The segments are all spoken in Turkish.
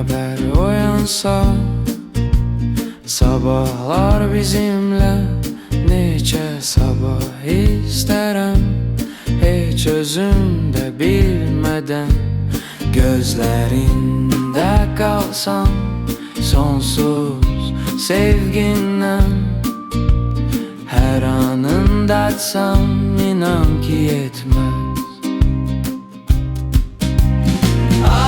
beraber uyansa, sabahlar bizimle nice sabah isterim, hiç özümde bilmeden gözlerinde kalsam, sonsuz sevginden her anında açsam, inan ki yetmez.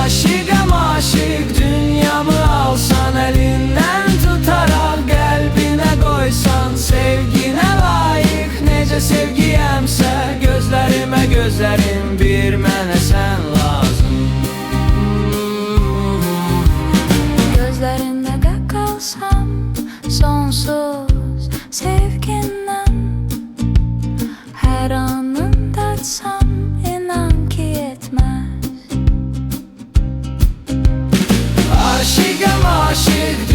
Aşıkım aşık, dünyamı alsan elinden tutarak kalbine koysan, sevgine layık nece sevgiyemse, gözlerime gözlerim bir mene sen lazım. Gözlerinde de kalsam, sonsuz sevginden her anında açsam, inan ki yetmez. Aşıkım aşık,